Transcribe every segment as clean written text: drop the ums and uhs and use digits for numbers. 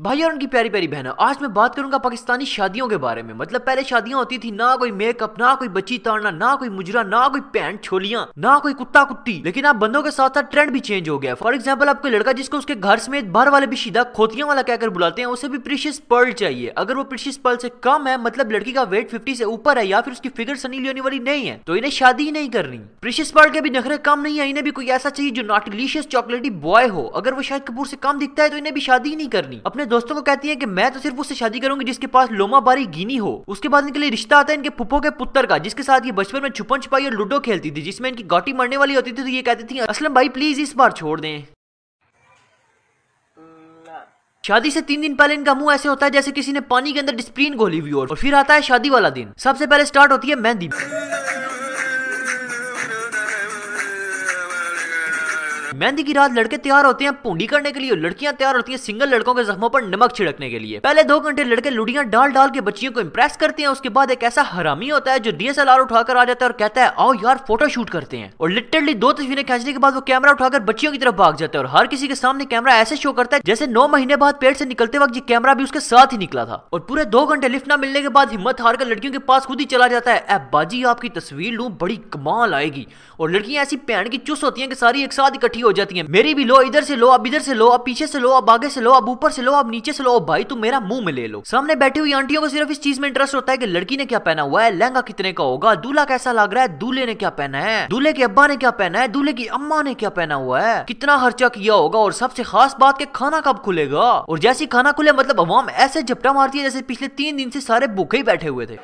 भाई और उनकी प्यारी प्यारी बहनों, आज मैं बात करूंगा पाकिस्तानी शादियों के बारे में। मतलब पहले शादियां होती थी, ना कोई मेकअप, ना कोई बच्ची ताड़ना, ना कोई मुजरा, ना कोई पैंट छोलियां, ना कोई कुत्ता कुत्ती। लेकिन अब बंदों के साथ साथ ट्रेंड भी चेंज हो गया। फॉर एग्जाम्पल, आपको लड़का जिसको उसके घर समेत बाहर वाले भी सीधा खोतियां वाला कहकर बुलाते हैं, उसे भी प्रीशियस पर्ल चाहिए। अगर वो प्रीशियस पर्ल से कम है, मतलब लड़की का वेट 50 से ऊपर है या फिर उसकी फिगर सनी लियोनी वाली नहीं है, तो इन्हें शादी ही नहीं करनी। प्रीशियस पर्ल के भी नखरे कम नहीं है, इन्हें भी कोई ऐसा चाहिए जो नॉट डिलीशियस चॉकलेटी बॉय हो। अगर वो शाहिद कपूर से कम दिखता है तो इन्हें भी शादी ही नहीं करनी। अपने दोस्तों को कहती है कि मैं तो सिर्फ उससे शादी करूंगी जिसके पास लोमा बारी गिनी हो। उसके बाद इनके लिए रिश्ता आता है इनके फुप्पो के पुत्र का, जिसके साथ ये बचपन में छुपन छुपाई और लूडो खेलती थी, जिसमें इनकी गोटी मरने वाली होती थी तो ये कहती थी असलम भाई प्लीज इस बार छोड़ दें। शादी से 3 दिन पहले इनका मुंह ऐसे होता है जैसे किसी ने पानी के अंदर डिस्प्रीन घोली हुई हो। और फिर आता है शादी वाला दिन। सबसे पहले स्टार्ट होती है मेहंदी। मेहंदी की रात लड़के तैयार होते हैं पूंडी करने के लिए और लड़कियां तैयार होती हैं सिंगल लड़कों के जख्मों पर नमक छिड़कने के लिए। पहले 2 घंटे लड़के लुड़ियां डाल डाल के बच्चियों को इंप्रेस करते हैं। उसके बाद एक ऐसा हरामी होता है जो DSLR उठाकर आ जाता है और कहता है आओ यार फोटो शूट करते हैं। और लिटरली 2 तस्वीरें खींचने के बाद वो कैमरा उठाकर बच्चियों की तरफ भाग जाता है और हर किसी के सामने कैमरा ऐसे शो करता है जैसे 9 महीने बाद पेट से निकलते वक्त ये कैमरा भी उसके साथ ही निकला था। और पूरे 2 घंटे लिफ्ट ना मिलने के बाद हिम्मत हार कर लड़कियों के पास खुद ही चला जाता है, ए बाजी आपकी तस्वीर लूं बड़ी कमाल आएगी। और लड़कियां ऐसी पैन की चुस होती हैं कि सारी एक साथ इकट्ठी हो जाती हैं। मेरी भी लो, इधर से लो, अब इधर से लो, अब पीछे से लो, अब आगे से लो, अब ऊपर से लो, अब नीचे से लो, अब भाई तुम मेरा मुंह में ले लो। सामने बैठी हुई आंटियों को सिर्फ इस चीज में इंटरेस्ट होता है कि लड़की ने क्या पहना हुआ है, लहंगा कितने का होगा, दूल्हा कैसा लग रहा है, दूल्हे ने क्या पहना है, दूल्हे के अब्बा ने क्या पहना है, दूल्हे की अम्मा ने क्या पहना हुआ है, कितना खर्चा किया होगा, और सबसे खास बात कि खाना कब खुलेगा। और जैसे खाना खुले मतलब अवाम ऐसे झपटा मारती है जैसे पिछले 3 दिन से सारे भूखे ही बैठे हुए थे।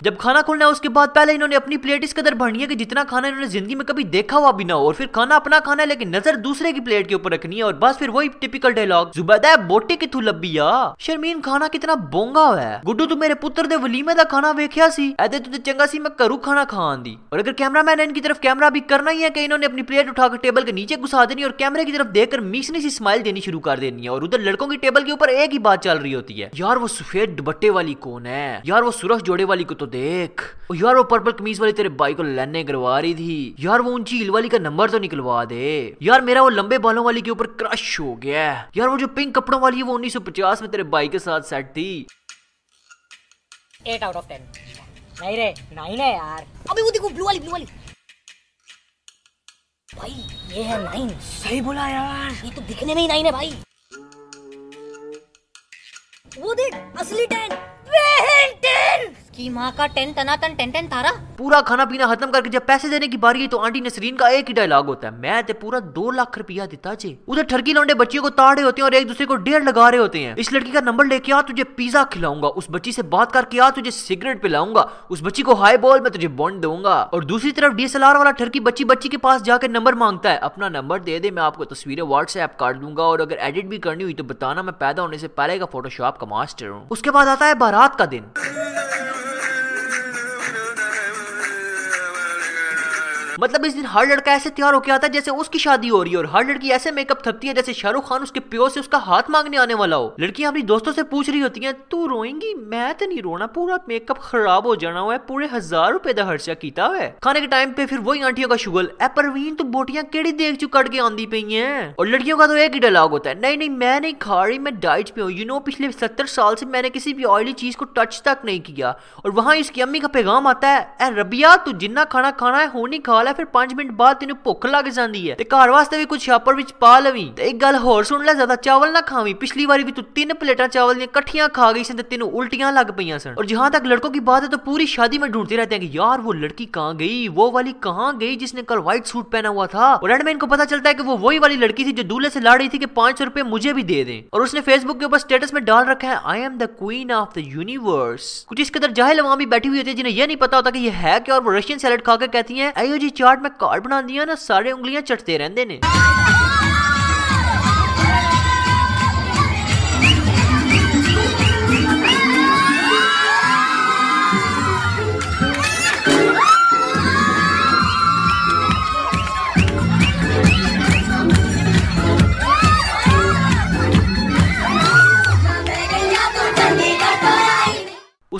जब खाना खुलना है उसके बाद पहले इन्होंने अपनी प्लेट इस कदर भरनी है कि जितना खाना इन्होंने जिंदगी में कभी देखा हुआ भी ना हो, और फिर खाना अपना खाना है लेकिन नजर दूसरे की प्लेट के ऊपर रखनी है। और बस फिर वही टिपिकल डायलॉग, जुबैदा बोटी किथू लब्बिया, शर्मीन खाना कितना बोंगा है, गुड्डू तू मेरे पुत्र दे वलीमे दा खाना वेख्या सी, ऐदे तुझे चंगा सी मैं घरू खाना खान दी। और अगर कैमरामैन इनकी तरफ कैमरा भी करना ही है कि इन्होंने अपनी प्लेट उठाकर टेबल के नीचे घुसा देनी और कैमरे की तरफ देखकर मीसनी सी स्माइल देनी शुरू कर देनी है। और उधर लड़कों की टेबल के ऊपर एक ही बात चल रही होती है, यार वो सफेद दुपट्टे वाली कौन है, यार वो सुरख जोड़े वाली को तो देख, यार वो पर्पल कमीज वाली तेरे भाई को लेने करवा रही थी, यार वो ऊंची हील वाली का नंबर तो निकलवा दे, यार मेरा वो लंबे बालों वाली के ऊपर क्रश हो गया, यार वो जो पिंक कपड़ों वाली है वो 1950 में तेरे भाई के साथ सेट थी। 8 out of 10। नहीं रे 9 है यार। अबे वो देखो ब्लू वाली भाई, ये है 9। सही बोला यार, ये तो दिखने में ही 9 है भाई। वो देख असली 10 की माँ का 10 तनातन 10 तारा। पूरा खाना पीना खत्म करके जब पैसे देने की बारी है तो आंटी नसरीन का एक ही डायलॉग होता है, मैं ते पूरा 2 लाख रुपया देता जे। उधर ठरकी लौंडे बच्चियों को ताड़े होते हैं और एक दूसरे को डेढ़ लगा रहे होते हैं। इस लड़की का नंबर लेके आ तुझे पिज्जा खिलाऊंगा, उस बच्ची से बात करके आ तुझे सिगरेट पिलाऊंगा, उस बच्ची को हाई बॉल मैं तुझे बॉन्ड दूंगा। और दूसरी तरफ DSLR वाला ठरकी बच्ची के पास जाकर नंबर मांगता है, अपना नंबर दे दे मैं आपको तस्वीरें व्हाट्सएप कर दूंगा और अगर एडिट भी करनी हुई तो बताना, मैं पैदा होने से पहले का फोटोशॉप का मास्टर हूँ। उसके बाद आता है बारात का दिन। मतलब इस दिन हर लड़का ऐसे तैयार होकर आता है जैसे उसकी शादी हो रही है और हर लड़की ऐसे मेकअप थकती है जैसे शाहरुख खान उसके प्यो से उसका हाथ मांगने आने वाला हो। लड़कियां अपनी दोस्तों से पूछ रही होती हैं, तू रोएंगी? मैं तो नहीं रोना, पूरा मेकअप खराब हो जाना हुआ है, पूरे 1000 रुपए का खर्चा किया हुआ है। खाने के टाइम पे फिर वही आंटियों का शुगल, ए परवीन तू बोटियां केड़ी देख चु कट के आंदी पई हैं। और लड़कियों का तो एक ही डायलॉग होता है, नहीं मैं नहीं खा रही, मैं डाइट पे हूँ, यू नो पिछले 70 साल से मैंने किसी भी ऑयली चीज को टच तक नहीं किया। और वहां इसकी अम्मी का पैगाम आता है, ए रबिया तू जिन्ना खाना खाना है होनी खा ले, फिर 5 मिनट बाद तेन भुख लग जाती है, घर वास्ते भी कुछ छापर विच पा लवी। एक गल होर सुन ले, ज्यादा चावल ना खावी, पिछली बारी भी तू 3 प्लेटा चावल दी कट्ठियां खा गई सन ते तेन उल्टियां लग पईयां सन। और जहां तक लड़कों की बात है तो पूरी शादी में ढूंढते रहते हैं कि यार वो लड़की कहां गई, वो वाली कहां गई जिसने कल व्हाइट सूट पहना हुआ था। और एंड में इनको पता चलता है कि वो वही वाली लड़की थी जो दूल्हे से लड़ रही थी कि 500 रुपए मुझे भी दे दें। और उसने फेसबुक के ऊपर स्टेटस में डाल रखा है, I am the queen of the universe. कुछ इस कदर जाहिल वहां भी बैठी हुई होती है जिन्हें यह नहीं पता होता कि ये है क्या। और वो रशियन सैलेड खाकर कहती है, आयो जी चाट में कार्ड बना दिया ना, सारे उंगलियां चटते रहते ने।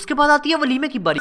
उसके बाद आती है वलीमे की बारी।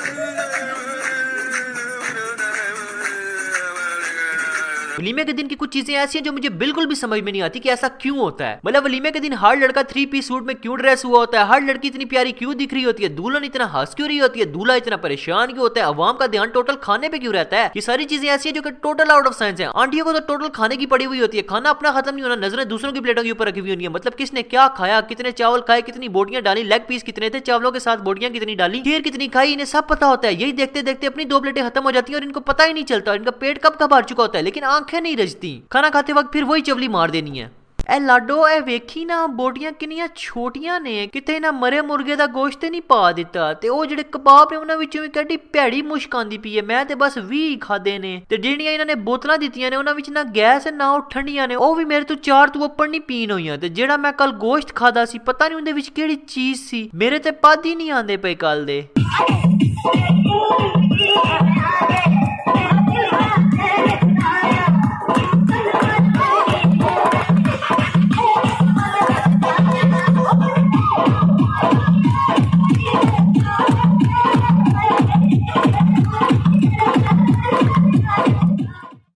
वलीमे के दिन की कुछ चीजें ऐसी हैं जो मुझे बिल्कुल भी समझ में नहीं आती कि ऐसा क्यों होता है। मतलब वलीमे के दिन हर लड़का 3 पीस सूट में क्यों ड्रेस हुआ होता है, हर लड़की इतनी प्यारी क्यों दिख रही होती है, दुल्हन इतना हंस क्यों रही होती है, दूल्हा इतना परेशान क्यों होता है, अवाम का ध्यान टोटल खाने पे क्यों रहता है। ये सारी चीजें ऐसी हैं जो कि टोटल आउट ऑफ साइंस है। आंटियों को तो टोटल खाने की पड़ी हुई होती है, खाना अपना खत्म नहीं होना, नजरें दूसरों की प्लेटों के ऊपर रखी हुई होनी है। मतलब किसने क्या खाया, कितने चावल खाए, कितनी बोटियां डाली, लेग पीस कितने थे, चावलों के साथ बोटियां कितनी डाली, खीर कितनी खाई, इन्हें सब पता होता है। यही देखते देखते अपनी 2 प्लेटें खत्म हो जाती है और इनको पता ही नहीं चलता इनका पेट कब भर चुका होता है, लेकिन आंखें नहीं रजती। खाना खाते वक्त फिर वही चवली मार देनी है। ए लाडो ए वेखी ना बोटियां किनियां छोटियां ने, किते ना मरे मुर्गे दा गोश्त नहीं पा दिता ते ओ जेडे कबाब ने उन्हां विचों भी कड्डी भैड़ी मुश्क आंदी पई है। मैं ते बस 20 खादे ने ते जेड़ियां इन्हां ने बोतलां दित्तियां ने उन्हां विच ना गैस है ना ओ ठंडियां ने, ओ भी मेरे तो 4 तो ऊपर नहीं पीन होईयां। ते जेड़ा मैं कल गोश्त खादा सी पता नहीं उंदे विच केड़ी चीज सी, मेरे ते पद ही नहीं आंदे पे कल दे।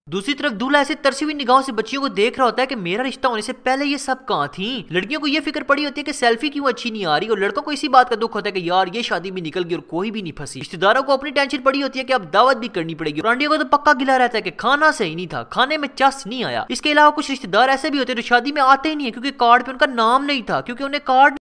दूसरी तरफ दूल्हा ऐसे तरसी हुई निगाहों से बच्चियों को देख रहा होता है कि मेरा रिश्ता होने से पहले ये सब कहां थी। लड़कियों को ये फिक्र पड़ी होती है कि सेल्फी क्यों अच्छी नहीं आ रही, और लड़कों को इसी बात का दुख होता है कि यार ये शादी भी निकल गई और कोई भी नहीं फंसी। रिश्तेदारों को अपनी टेंशन पड़ी होती है कि अब दावत भी करनी पड़ेगी। आंटियों को तो पक्का गिला रहता है कि खाना सही नहीं था, खाने में चस नहीं आया। इसके अलावा कुछ रिश्तेदार ऐसे भी होते हैं जो शादी में आते ही नहीं है क्योंकि कार्ड पे उनका नाम नहीं था, क्योंकि उन्हें कार्ड